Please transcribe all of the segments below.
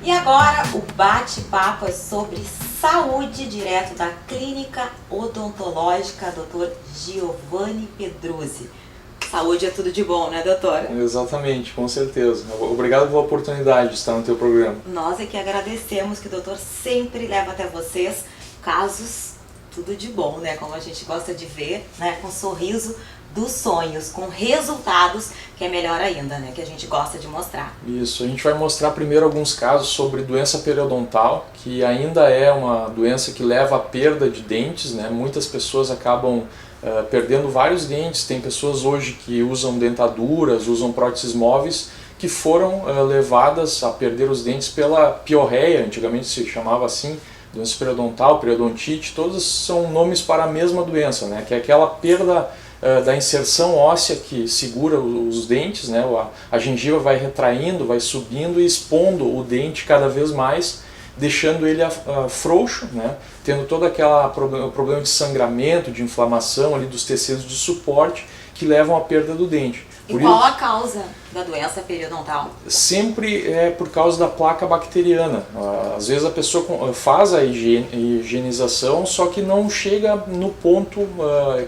E agora o bate-papo é sobre saúde, direto da Clínica Odontológica Dr. Giovanni Pedruzzi. Saúde é tudo de bom, né, doutora? Exatamente, com certeza. Obrigado pela oportunidade de estar no teu programa. Nós é que agradecemos que o doutor sempre leva até vocês casos tudo de bom, né? Como a gente gosta de ver, né? Com sorriso dos sonhos, com resultados, que é melhor ainda, né? Que a gente gosta de mostrar. Isso, a gente vai mostrar primeiro alguns casos sobre doença periodontal, que ainda é uma doença que leva à perda de dentes, né? Muitas pessoas acabam perdendo vários dentes. Tem pessoas hoje que usam dentaduras, usam próteses móveis, que foram levadas a perder os dentes pela piorreia, antigamente se chamava assim, doença periodontal, periodontite, todos são nomes para a mesma doença, né? Que é aquela perda da inserção óssea que segura os dentes, né? A gengiva vai retraindo, vai subindo e expondo o dente cada vez mais, deixando ele frouxo, né? Tendo todo aquele problema de sangramento, de inflamação ali dos tecidos de suporte que levam à perda do dente. E qual a causa da doença periodontal? Sempre é por causa da placa bacteriana. Às vezes a pessoa faz a higienização, só que não chega no ponto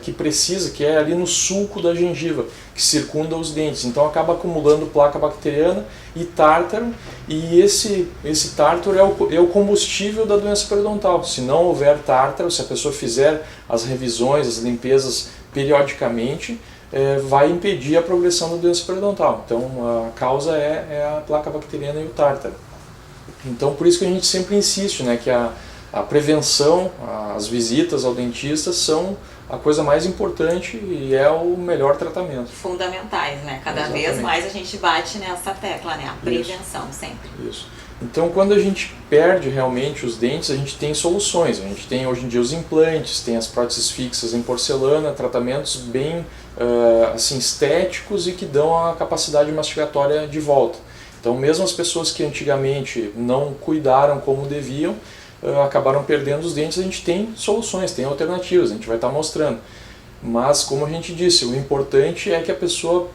que precisa, que é ali no sulco da gengiva, que circunda os dentes. Então acaba acumulando placa bacteriana e tártaro, e esse tártaro é o combustível da doença periodontal. Se não houver tártaro, se a pessoa fizer as revisões, as limpezas periodicamente, vai impedir a progressão da doença periodontal. Então a causa é a placa bacteriana e o tártaro. Então por isso que a gente sempre insiste, né, que a prevenção, as visitas ao dentista são a coisa mais importante e é o melhor tratamento. Fundamentais, né? Cada Exatamente. vez mais a gente bate nessa tecla, né? A prevenção sempre. Isso. Então quando a gente perde realmente os dentes, a gente tem soluções. A gente tem hoje em dia os implantes, tem as próteses fixas em porcelana, tratamentos bem assim, estéticos e que dão a capacidade mastigatória de volta. Então mesmo as pessoas que antigamente não cuidaram como deviam, acabaram perdendo os dentes, a gente tem soluções, tem alternativas, a gente vai estar mostrando. Mas, como a gente disse, o importante é que a pessoa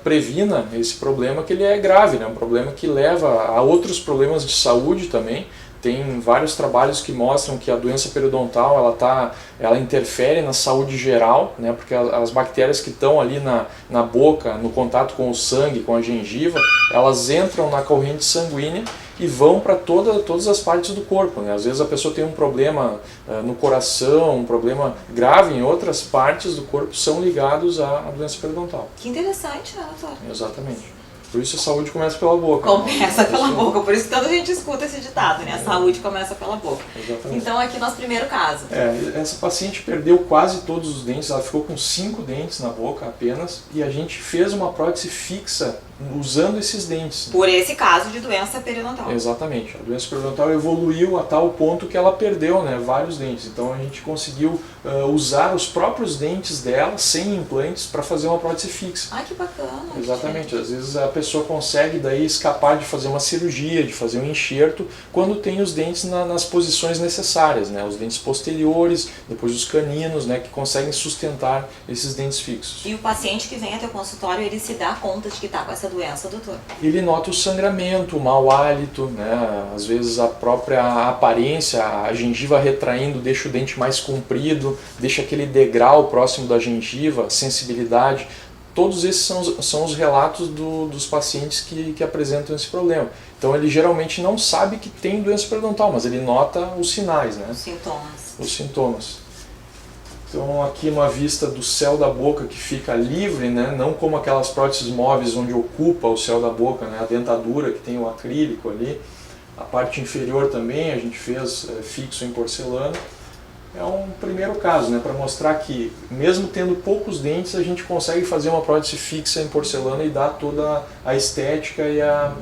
previna esse problema, que ele é grave, né? Um problema que leva a outros problemas de saúde também. Tem vários trabalhos que mostram que a doença periodontal ela interfere na saúde geral, né? Porque as bactérias que estão ali na boca, no contato com o sangue, com a gengiva, elas entram na corrente sanguínea e vão para todas as partes do corpo, né? Às vezes a pessoa tem um problema no coração, um problema grave em outras partes do corpo, são ligados à doença periodontal. Que interessante, né, doutor? Exatamente. Por isso a saúde começa pela boca. Começa pela boca, por isso que tanta gente escuta esse ditado, né? A saúde começa pela boca. Exatamente. Então aqui nosso primeiro caso. Essa paciente perdeu quase todos os dentes, ela ficou com 5 dentes na boca apenas, e a gente fez uma prótese fixa usando esses dentes. Por esse caso de doença periodontal. Exatamente. A doença periodontal evoluiu a tal ponto que ela perdeu, né, vários dentes. Então a gente conseguiu usar os próprios dentes dela, sem implantes, para fazer uma prótese fixa. Ai, que bacana. Exatamente. Às vezes a pessoa consegue daí escapar de fazer uma cirurgia, de fazer um enxerto, quando tem os dentes nas posições necessárias, né? Os dentes posteriores, depois os caninos, né? Que conseguem sustentar esses dentes fixos. E o paciente que vem até o consultório, ele se dá conta de que está com essa doença, doutor? Ele nota o sangramento, o mau hálito, né? Às vezes a própria aparência, a gengiva retraindo deixa o dente mais comprido, deixa aquele degrau próximo da gengiva, sensibilidade. Todos esses são os relatos dos pacientes que apresentam esse problema. Então ele geralmente não sabe que tem doença periodontal, mas ele nota os sinais, né? Os sintomas. Os sintomas. Então aqui uma vista do céu da boca que fica livre, né? Não como aquelas próteses móveis onde ocupa o céu da boca, né? A dentadura que tem o acrílico ali. A parte inferior também a gente fez fixo em porcelana. É um primeiro caso, né, para mostrar que mesmo tendo poucos dentes a gente consegue fazer uma prótese fixa em porcelana e dar toda a estética e a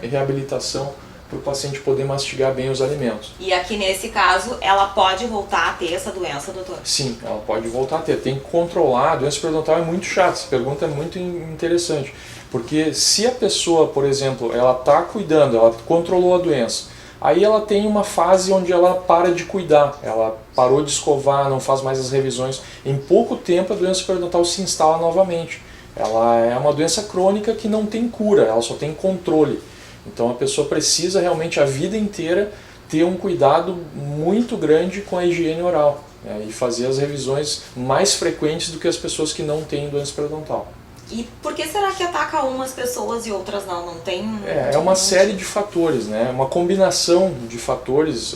reabilitação para o paciente poder mastigar bem os alimentos. E aqui nesse caso ela pode voltar a ter essa doença, doutor? Sim, ela pode voltar a ter. Tem que controlar. A doença periodontal é muito chata. Essa pergunta é muito interessante, porque se a pessoa, por exemplo, ela está cuidando, ela controlou a doença, aí ela tem uma fase onde ela para de cuidar, ela parou de escovar, não faz mais as revisões. Em pouco tempo a doença periodontal se instala novamente. Ela é uma doença crônica que não tem cura, ela só tem controle. Então a pessoa precisa realmente a vida inteira ter um cuidado muito grande com a higiene oral, né, e fazer as revisões mais frequentes do que as pessoas que não têm doença periodontal. E por que será que ataca umas pessoas e outras não? Não tem... É uma série de fatores, né? Uma combinação de fatores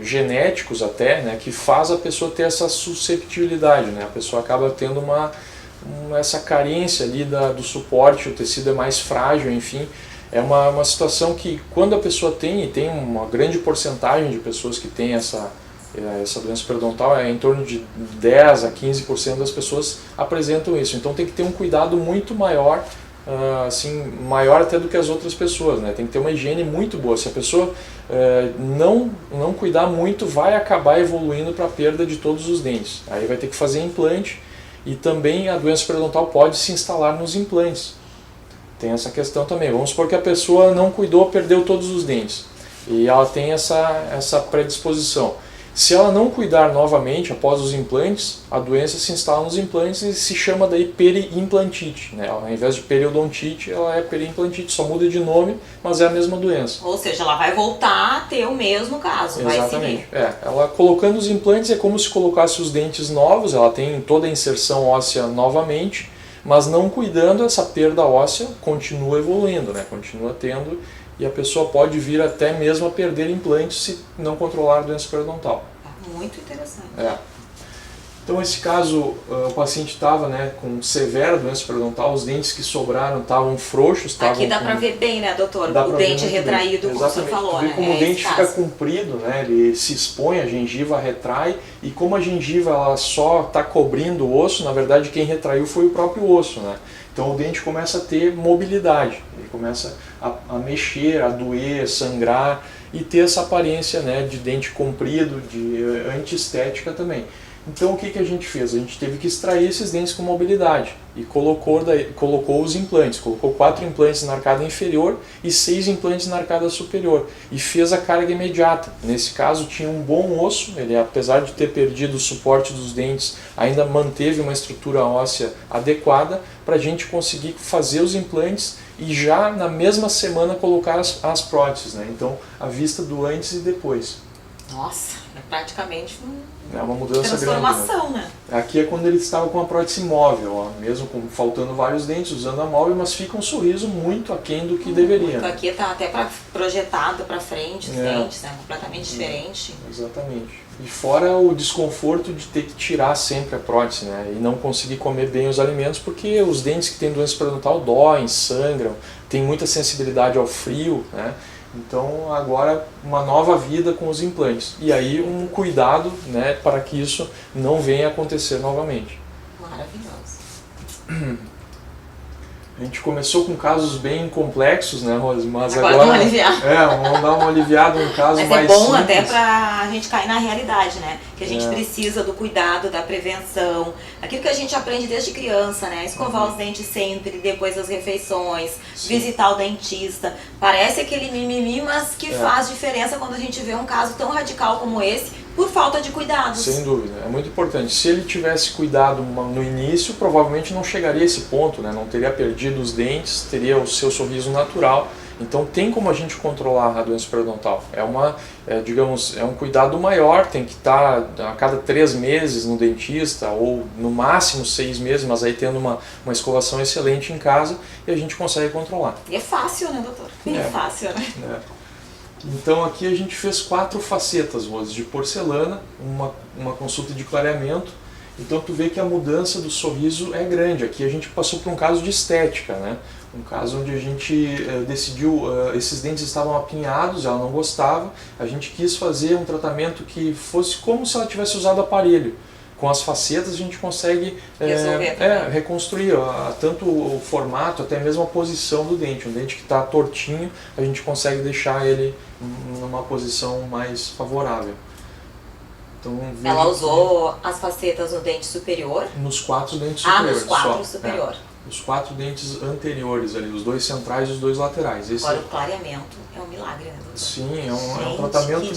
genéticos até, né? Que faz a pessoa ter essa susceptibilidade, né? A pessoa acaba tendo essa carência ali do suporte, o tecido é mais frágil, enfim. É uma situação que quando a pessoa tem, e tem uma grande porcentagem de pessoas que têm essa doença periodontal, em torno de 10 a 15% das pessoas apresentam isso. Então tem que ter um cuidado muito maior, assim, maior até do que as outras pessoas, né? Tem que ter uma higiene muito boa. Se a pessoa não cuidar muito, vai acabar evoluindo para a perda de todos os dentes. Aí vai ter que fazer implante, e também a doença periodontal pode se instalar nos implantes. Tem essa questão também. Vamos supor que a pessoa não cuidou, perdeu todos os dentes, e ela tem essa predisposição. Se ela não cuidar novamente após os implantes, a doença se instala nos implantes e se chama daí periimplantite, né? Ao invés de periodontite, ela é periimplantite, só muda de nome, mas é a mesma doença. Ou seja, ela vai voltar a ter o mesmo caso, Exatamente. vai seguir. Ela colocando os implantes é como se colocasse os dentes novos, ela tem toda a inserção óssea novamente, mas não cuidando, essa perda óssea continua evoluindo, né? Continua tendo, e a pessoa pode vir até mesmo a perder implantes se não controlar a doença periodontal. Muito interessante. Então, nesse caso, o paciente estava, né, com severa doença periodontal, os dentes que sobraram estavam frouxos. Aqui dá para ver bem, né, doutor? O dente retraído, como você falou, né? Como o dente fica caso. Comprido, né, ele se expõe, a gengiva retrai, e como a gengiva ela só está cobrindo o osso, na verdade quem retraiu foi o próprio osso, né? Então o dente começa a ter mobilidade, ele começa a mexer, a doer, sangrar, e ter essa aparência, né, de dente comprido, de antiestética também. Então o que a gente fez? A gente teve que extrair esses dentes com mobilidade e colocou os implantes, colocou 4 implantes na arcada inferior e 6 implantes na arcada superior, e fez a carga imediata. Nesse caso tinha um bom osso, ele, apesar de ter perdido o suporte dos dentes, ainda manteve uma estrutura óssea adequada para a gente conseguir fazer os implantes e já na mesma semana colocar as próteses, né? Então a vista do antes e depois. Nossa, é praticamente uma mudança transformação, grande, né? Aqui é quando ele estava com a prótese móvel, ó, mesmo faltando vários dentes, usando a móvel, mas fica um sorriso muito aquém do que deveria. Né? Aqui está até projetado para frente os dentes, né? Completamente diferente. Exatamente. E fora o desconforto de ter que tirar sempre a prótese, né? E não conseguir comer bem os alimentos, porque os dentes que têm doença periodontal doem, sangram, tem muita sensibilidade ao frio, né? Então agora uma nova vida com os implantes. E aí um cuidado, né, para que isso não venha a acontecer novamente. Maravilhoso. A gente começou com casos bem complexos, né, Rose? Mas agora vamos aliviar. Vamos dar uma aliviada num caso Mas mais é bom simples. até pra a gente cair na realidade, né? Que a gente precisa do cuidado, da prevenção, aquilo que a gente aprende desde criança, né? Escovar os dentes sempre, depois das refeições, visitar o dentista. Parece aquele mimimi, mas que faz diferença quando a gente vê um caso tão radical como esse, por falta de cuidados. Sem dúvida, é muito importante. Se ele tivesse cuidado no início, provavelmente não chegaria a esse ponto, né? Não teria perdido os dentes, teria o seu sorriso natural. Então tem como a gente controlar a doença periodontal. É um cuidado maior, tem que estar a cada 3 meses no dentista, ou no máximo 6 meses, mas aí tendo uma escovação excelente em casa, e a gente consegue controlar. E é fácil, né, doutor? Bem fácil, né? Então aqui a gente fez 4 facetas, Rose, de porcelana, uma consulta de clareamento. Então tu vê que a mudança do sorriso é grande. Aqui a gente passou por um caso de estética, né? Um caso onde a gente decidiu, esses dentes estavam apinhados, ela não gostava, a gente quis fazer um tratamento que fosse como se ela tivesse usado aparelho. Com as facetas a gente consegue reconstruir tanto o formato, até mesmo a posição do dente. Um dente que está tortinho, a gente consegue deixar ele numa posição mais favorável. Então, ela usou as facetas no dente superior? Nos 4 dentes superiores. Nos 4 superior. Os 4 dentes anteriores ali, os 2 centrais e os 2 laterais. Agora o clareamento é um milagre, né, doutor? Sim, é um tratamento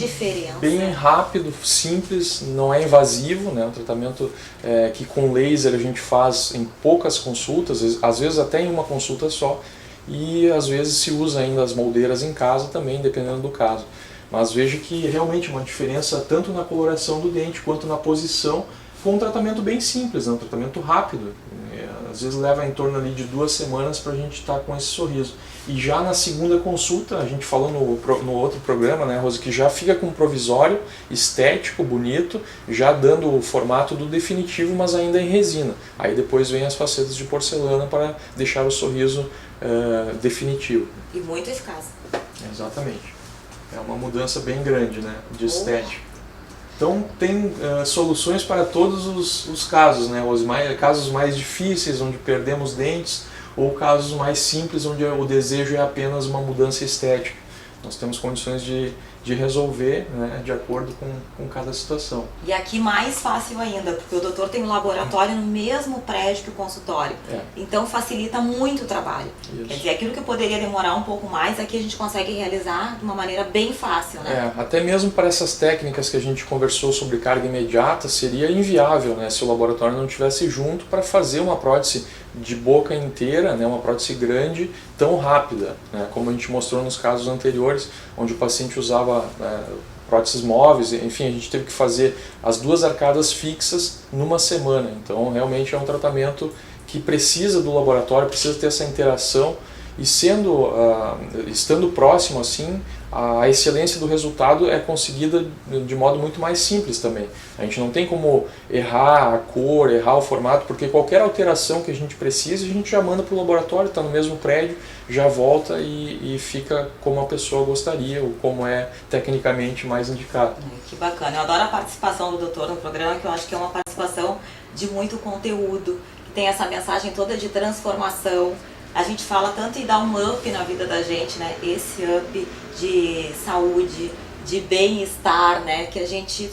bem rápido, simples, não é invasivo, né? Um tratamento que com laser a gente faz em poucas consultas, às vezes até em uma consulta só, e às vezes se usa ainda as moldeiras em casa também, dependendo do caso. Mas veja que realmente uma diferença tanto na coloração do dente quanto na posição, com um tratamento bem simples, um tratamento rápido. Às vezes leva em torno ali de 2 semanas para a gente estar com esse sorriso. E já na segunda consulta, a gente falou no outro programa, né, Rose, que já fica com um provisório estético, bonito, já dando o formato do definitivo, mas ainda em resina. Aí depois vem as facetas de porcelana para deixar o sorriso definitivo. E muito eficaz. Exatamente. É uma mudança bem grande, né, de estética. Então tem soluções para todos os casos, né? Casos mais difíceis, onde perdemos dentes, ou casos mais simples, onde o desejo é apenas uma mudança estética. Nós temos condições de resolver, né, de acordo com cada situação. E aqui mais fácil ainda, porque o doutor tem um laboratório no mesmo prédio que o consultório. Então facilita muito o trabalho. Isso. Quer dizer, aquilo que poderia demorar um pouco mais, aqui a gente consegue realizar de uma maneira bem fácil, né? Até mesmo para essas técnicas que a gente conversou sobre carga imediata, seria inviável, né, se o laboratório não estivesse junto para fazer uma prótese de boca inteira, né, uma prótese grande, tão rápida, né, como a gente mostrou nos casos anteriores, onde o paciente usava próteses móveis, enfim, a gente teve que fazer as 2 arcadas fixas numa semana. Então realmente é um tratamento que precisa do laboratório, precisa ter essa interação, e estando próximo assim, a excelência do resultado é conseguida de modo muito mais simples também. A gente não tem como errar a cor, errar o formato, porque qualquer alteração que a gente precise, a gente já manda para o laboratório, está no mesmo prédio, já volta e fica como a pessoa gostaria, ou como é tecnicamente mais indicado. Que bacana, eu adoro a participação do doutor no programa, que eu acho que é uma participação de muito conteúdo, que tem essa mensagem toda de transformação. A gente fala tanto em dar um up na vida da gente, né? Esse up de saúde, de bem-estar, né? Que a gente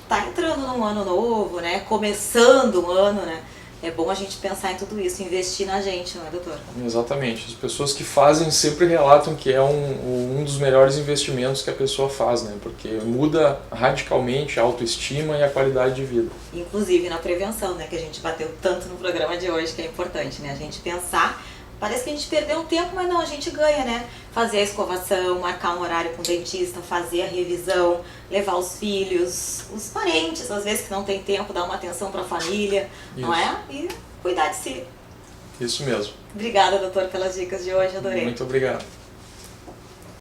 tá entrando num ano novo, né? Começando um ano, né? É bom a gente pensar em tudo isso, investir na gente, não é, doutor? Exatamente. As pessoas que fazem sempre relatam que é um dos melhores investimentos que a pessoa faz, né? Porque muda radicalmente a autoestima e a qualidade de vida. Inclusive na prevenção, né? Que a gente bateu tanto no programa de hoje, que é importante, né? A gente pensar. Parece que a gente perdeu um tempo, mas não, a gente ganha, né? Fazer a escovação, marcar um horário com o dentista, fazer a revisão, levar os filhos, os parentes, às vezes que não tem tempo, dar uma atenção para a família, não é? E cuidar de si. Isso mesmo. Obrigada, doutor, pelas dicas de hoje, adorei. Muito obrigado.